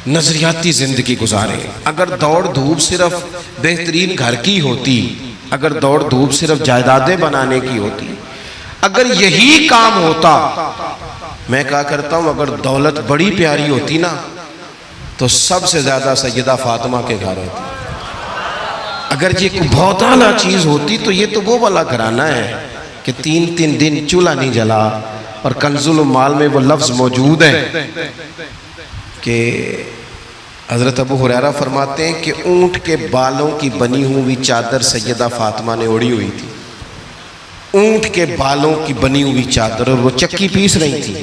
नजरियाती जिंदगी गुजारें। अगर दौड़ धूप सिर्फ बेहतरीन घर की होती, अगर दौड़ धूप सिर्फ जायदादें बनाने की होती, अगर यही काम होता, मैं क्या करता हूं, अगर दौलत बड़ी प्यारी होती ना तो सबसे ज्यादा सैयदा फातिमा के घर होती। अगर ये बहुत आला चीज होती तो ये तो वो वाला घराना है कि 3-3 दिन चूल्हा नहीं जला। और कंजुल माल में वो लफ्ज मौजूद है कि हजरत अबू हुरैरा फरमाते हैं कि ऊंट के बालों की बनी हुई चादर सैयदा फातिमा ने ओढ़ी हुई थी। ऊंट के बालों की बनी हुई चादर, और वो चक्की पीस रही थी,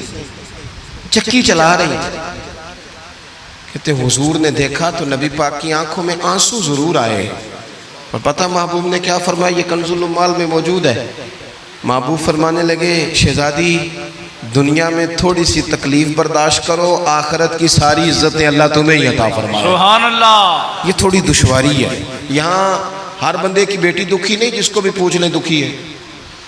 चक्की चला रही थी। कहते हुजूर ने देखा तो नबी पाक की आंखों में आंसू जरूर आए। और पता महबूब ने क्या फरमाया, ये कंजुल माल में मौजूद है। महबूब फरमाने लगे, शहजादी दुनिया में थोड़ी सी तकलीफ बर्दाश्त करो, आखिरत की सारी इज्जतें अल्लाह तुम्हें ही अता फरमाए। सुभान अल्लाह। ये थोड़ी दुश्वारी है। यहाँ हर बंदे की बेटी दुखी नहीं, जिसको भी पूछ लें दुखी है,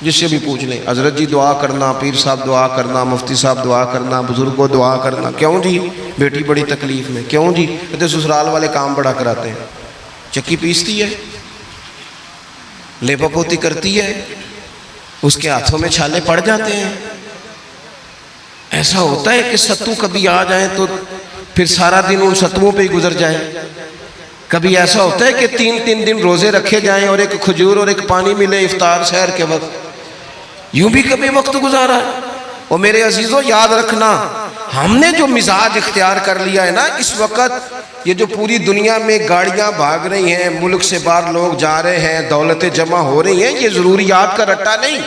जिससे भी पूछ लें। हजरत जी दुआ करना, पीर साहब दुआ करना, मुफ्ती साहब दुआ करना, बुजुर्गों दुआ करना। क्यों जी? बेटी बड़ी तकलीफ में। क्यों जी? कहते ससुराल वाले काम बड़ा कराते हैं, चक्की पीसती है, लेपा पोती करती है, उसके हाथों में छाले पड़ जाते हैं। ऐसा होता है कि सत्तू कभी आ जाए तो फिर सारा दिन उन सत्तुओं पे ही गुजर जाए। कभी ऐसा होता है कि 3-3 दिन रोजे रखे जाएं और एक खजूर और एक पानी मिले इफ्तार सहर के वक्त। यूं भी कभी वक्त गुजारा है। और मेरे अजीजों याद रखना, हमने जो मिजाज इख्तियार कर लिया है ना इस वक्त, ये जो पूरी दुनिया में गाड़ियां भाग रही हैं, मुल्क से बाहर लोग जा रहे हैं, दौलतें जमा हो रही हैं, ये जरूरियात का रट्टा नहीं,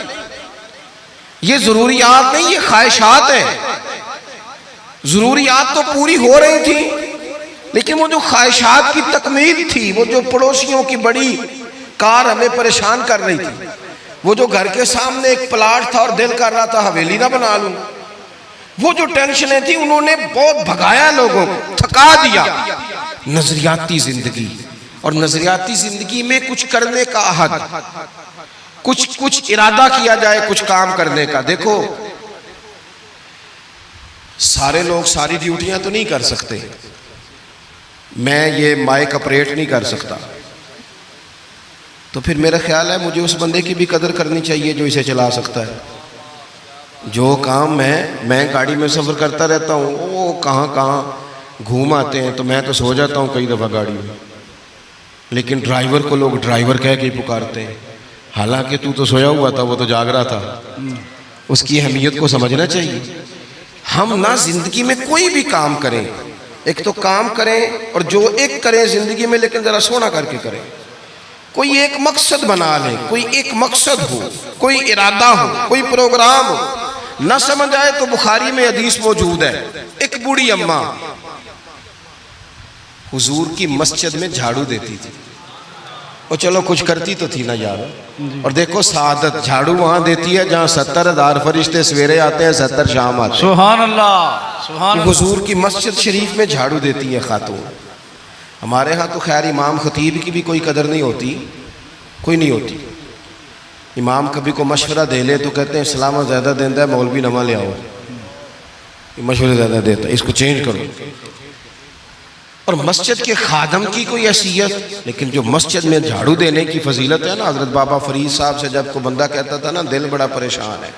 ये जरूरियात नहीं, ये ख्वाहिशात है। जरूरियात तो पूरी हो रही थी, लेकिन वो जो ख्वाहिशात की तकमील थी, वो जो पड़ोसियों की बड़ी कार हमें परेशान कर रही थी, वो जो घर के सामने एक प्लाट था और दिल कर रहा था हवेली ना बना लूं, वो जो टेंशनें थी, उन्होंने बहुत भगाया लोगों को, थका दिया। नजरियाती जिंदगी, और नजरियाती जिंदगी में कुछ करने का अहद, कुछ इरादा किया जाए कुछ काम करने का। देखो सारे लोग सारी ड्यूटियां तो नहीं कर सकते। मैं ये माइक ऑपरेट नहीं कर सकता, तो फिर मेरा ख्याल है मुझे उस बंदे की भी कदर करनी चाहिए जो इसे चला सकता है। जो काम मैं गाड़ी में सफ़र करता रहता हूँ, वो कहाँ घूम आते हैं, तो मैं तो सो जाता हूँ कई दफ़ा गाड़ी में, लेकिन ड्राइवर को लोग ड्राइवर कह के पुकारते हैं। हालांकि तू तो सोया हुआ था, वो तो जाग रहा था। उसकी अहमियत को समझना चाहिए। हम ना जिंदगी में कोई भी काम करें, एक तो काम करें और जो एक करें जिंदगी में, लेकिन ज़रा सोना करके करें। कोई एक मकसद बना ले, कोई एक मकसद हो, कोई इरादा हो, कोई प्रोग्राम हो। न समझ आए तो बुखारी में हदीस मौजूद है, एक बूढ़ी अम्मा हुजूर की मस्जिद में झाड़ू देती थी। और चलो कुछ करती तो थी ना यार। और देखो सादत, झाड़ू वहां देती है जहां 70,000 फरिश्ते सवेरे आते हैं, 70 शाम आते हैं। सुभान अल्लाह, सुभान। हुजूर की मस्जिद शरीफ में झाड़ू देती है खातून। हमारे यहाँ तो खैर इमाम खतीब की भी कोई कदर नहीं होती, कोई नहीं होती। इमाम कभी को मशवरा दे ले तो कहते हैं इस्लाम ज़्यादा देता है, मौलवी नमा ले आओ, मशवरे ज़्यादा देता है, इसको चेंज करो। और मस्जिद के खादम की कोई हैसियत, लेकिन जो मस्जिद में झाड़ू देने की फजीलत है ना, हज़रत बाबा फरीद साहब से जब को बंदा कहता था ना दिल बड़ा परेशान है,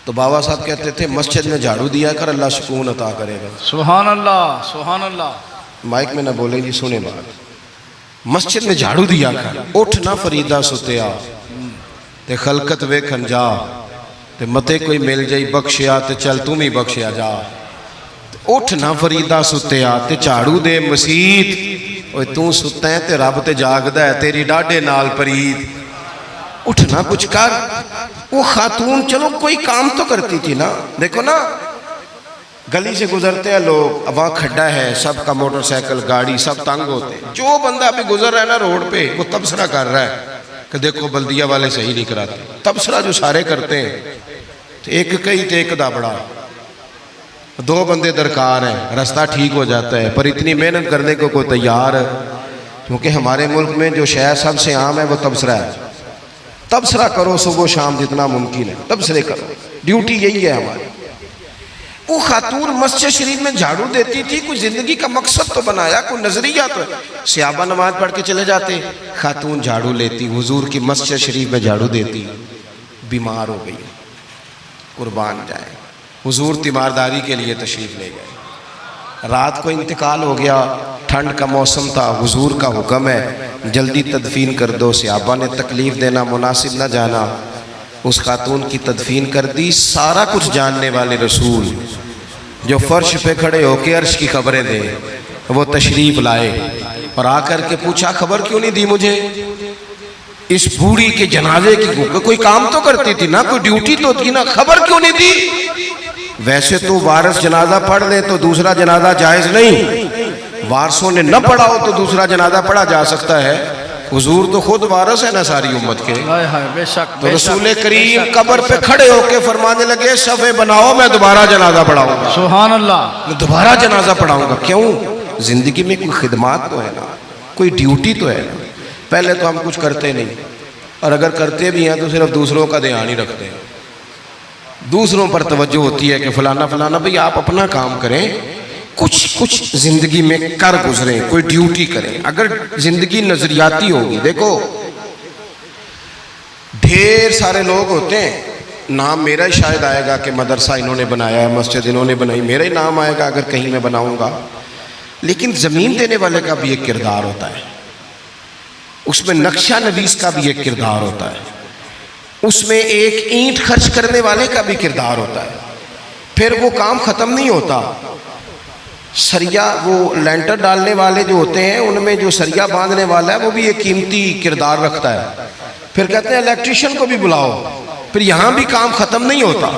तो बाबा साहब कहते थे मस्जिद में झाड़ू दिया कर, अल्लाह सुकून अता करेगा। सुभान अल्लाह, सुभान अल्लाह। माइक में ना बोले जी, सुने बात। मस्जिद में झाड़ू दिया कर, उठ ना फरीदा सुतिया ते खलकत वेखन जा, ते मते कोई मिल जाई बख्शिया ते चल तुम ही बख्शिया जा। उठ ना फरीदा सुतिया ते झाड़ू दे मसीत, ओए तू सुता है ते रब ते जागदा है, तेरी डाडे नाल परीत। उठ ना कुछ कर। वो खातून चलो कोई काम तो करती थी ना। देखो ना गली से गुजरते हैं लोग, अब वहाँ खड्डा है, सबका मोटरसाइकिल गाड़ी सब तंग होते हैं। जो बंदा अभी गुजर रहा है ना रोड पे, वो तबसरा कर रहा है कि देखो बल्दिया वाले सही नहीं कराते। तबसरा जो सारे करते हैं, तो एक कई तो एक दाबड़ा, 2 बंदे दरकार हैं, रास्ता ठीक हो जाता है। पर इतनी मेहनत करने को कोई तैयार है, क्योंकि हमारे मुल्क में जो शय सबसे आम है वो तबसरा है। तबसरा करो सुबह शाम जितना मुमकिन है, तबसरे करो, ड्यूटी यही है हमारी। वो खातून मस्जिद शरीफ में झाड़ू देती थी, कोई जिंदगी का मकसद तो बनाया, कोई नजरिया तो है। सहाबा नमाज पढ़ के चले जाते, खातून झाड़ू लेती, हुजूर की मस्जिद शरीफ में झाड़ू देती, बीमार हो गई, कुर्बान जाए, हुजूर तीमारदारी के लिए तशरीफ ले गए। रात को इंतकाल हो गया, ठंड का मौसम था, हुजूर का हुक्म है जल्दी तदफीन कर दो। सहाबा ने तकलीफ देना मुनासिब न जाना, उस खातून की तदफीन कर दी। सारा कुछ जानने वाले रसूल जो फर्श पे खड़े होके अर्श की खबरें दे, वो तशरीफ लाए और आकर के पूछा खबर क्यों नहीं दी मुझे, इस बूढ़ी के जनाजे की कोई काम तो करती थी ना, कोई ड्यूटी तो थी ना, खबर क्यों नहीं दी। वैसे तो वारिस जनाजा पढ़ ले तो दूसरा जनाजा जायज नहीं, वारसों ने न पढ़ा हो तो दूसरा जनाजा पढ़ा जा सकता है। हुजूर तो खुद वारिस है ना सारी उम्मत के। बेशक, तो रसूल करीम कब्र पे खड़े होके फरमाने लगे सफ़े बनाओ, मैं दोबारा जनाजा पढ़ाऊंगा। सुभान अल्लाह। मैं दोबारा जनाजा पढ़ाऊंगा। क्यों? जिंदगी में कोई खिदमत तो है ना, कोई ड्यूटी तो है ना। पहले तो हम कुछ करते नहीं, और अगर करते भी हैं तो सिर्फ दूसरों का ध्यान ही रखते हैं। दूसरों पर तवज्जो होती है कि फलाना फलाना, भाई आप अपना काम करें, कुछ कुछ जिंदगी में कर गुजरे, कोई ड्यूटी करें। अगर जिंदगी नजरियाती होगी, देखो ढेर सारे लोग होते हैं, नाम मेरा ही शायद आएगा कि मदरसा इन्होंने बनाया है, मस्जिद इन्होंने बनाई, मेरा ही नाम आएगा अगर कहीं मैं बनाऊंगा। लेकिन जमीन देने वाले का भी एक किरदार होता है, उसमें नक्शा नवीस का भी एक किरदार होता है, उसमें एक ईंट खर्च करने वाले का भी किरदार होता है। फिर वो काम खत्म नहीं होता। सरिया, वो लेंटर डालने वाले जो होते हैं, उनमें जो सरिया बांधने वाला है वो भी एक कीमती किरदार रखता है। फिर कहते हैं इलेक्ट्रिशियन को भी बुलाओ, फिर यहाँ भी काम खत्म नहीं होता।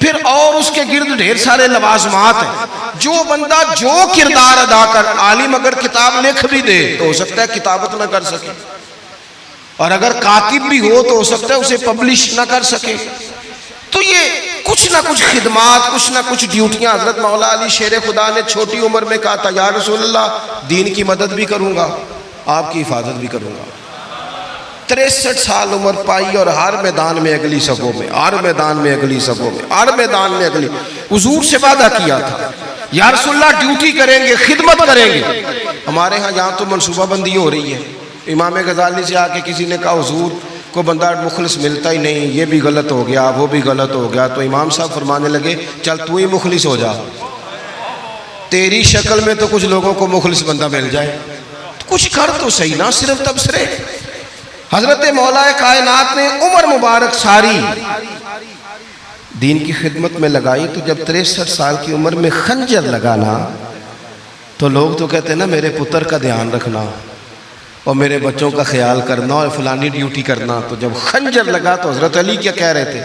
फिर और उसके गिर्द ढेर सारे लवाजमात हैं। जो बंदा जो किरदार अदा कर, आलिम अगर किताब लिख भी दे तो हो सकता है किताबत ना कर सके, और अगर कातिब भी हो तो हो सकता है उसे पब्लिश ना कर सके। तो ये कुछ ना कुछ खिदमात, कुछ ना कुछ ड्यूटियां। हजरत मौला अली शेर खुदा ने छोटी उम्र में कहा था, या रसूलल्लाह दीन की मदद भी करूंगा, आपकी हिफाजत भी करूंगा। 63 साल उम्र पाई और हर मैदान में अगली सफों में, हर मैदान में अगली सफों में, हर मैदान में अगली। हुजूर से वादा किया था, या रसूलल्लाह ड्यूटी करेंगे, खिदमत करेंगे। हमारे यहाँ यहाँ तो मनसूबाबंदी हो रही है। इमाम गजाली से आके किसी ने कहा हुजूर को बंदा मुखलिस मिलता ही नहीं, ये भी गलत हो गया, वो भी गलत हो गया। तो इमाम साहब फरमाने लगे चल तू ही मुखलिस हो जा, तेरी शक्ल में तो कुछ लोगों को मुखलिस बंदा मिल जाए, तो कुछ कर तो सही ना, सिर्फ तबसरे। हजरत मौला कायनात ने उम्र मुबारक सारी दीन की खिदमत में लगाई। तो जब 63 साल की उम्र में खंजर लगाना, तो लोग तो कहते हैं ना मेरे पुत्र का ध्यान रखना और मेरे बच्चों का ख्याल करना और फलानी ड्यूटी करना। तो जब खंजर लगा तो हजरत अली क्या कह रहे थे?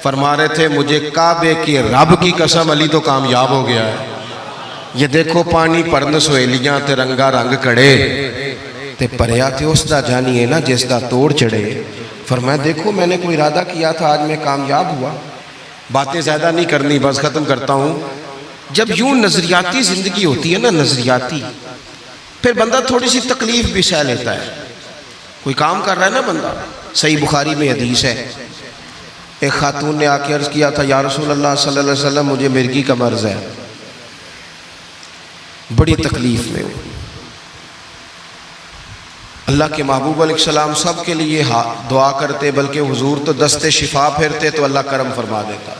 फरमा रहे थे मुझे काबे के रब की कसम, अली तो कामयाब हो गया है। ये देखो पानी परन सहेलियां ते रंगा रंग कड़े ते परया ते उसदा जानिए ना जिसदा तोड़ चढ़े। फरमाया देखो मैंने कोई इरादा किया था, आज मैं कामयाब हुआ। बातें ज़्यादा नहीं करनी, बस ख़त्म करता हूँ। जब यूँ नज़रियाती ज़िंदगी होती है ना, नज़रियाती, फिर बंदा थोड़ी सी तकलीफ भी सह लेता है। कोई काम कर रहा है ना बंदा, सही बुखारी में हदीस है, एक खातून ने आके अर्ज़ किया था या रसूल अल्लाह सल्लल्लाहु अलैहि वसल्लम मुझे मिर्गी का मर्ज़ है, बड़ी तकलीफ में हूँ। अल्लाह के महबूब अलैहिस्सलाम सब के लिए दुआ करते, बल्कि हुजूर तो दस्ते शिफा फेरते तो अल्लाह करम फरमा देता।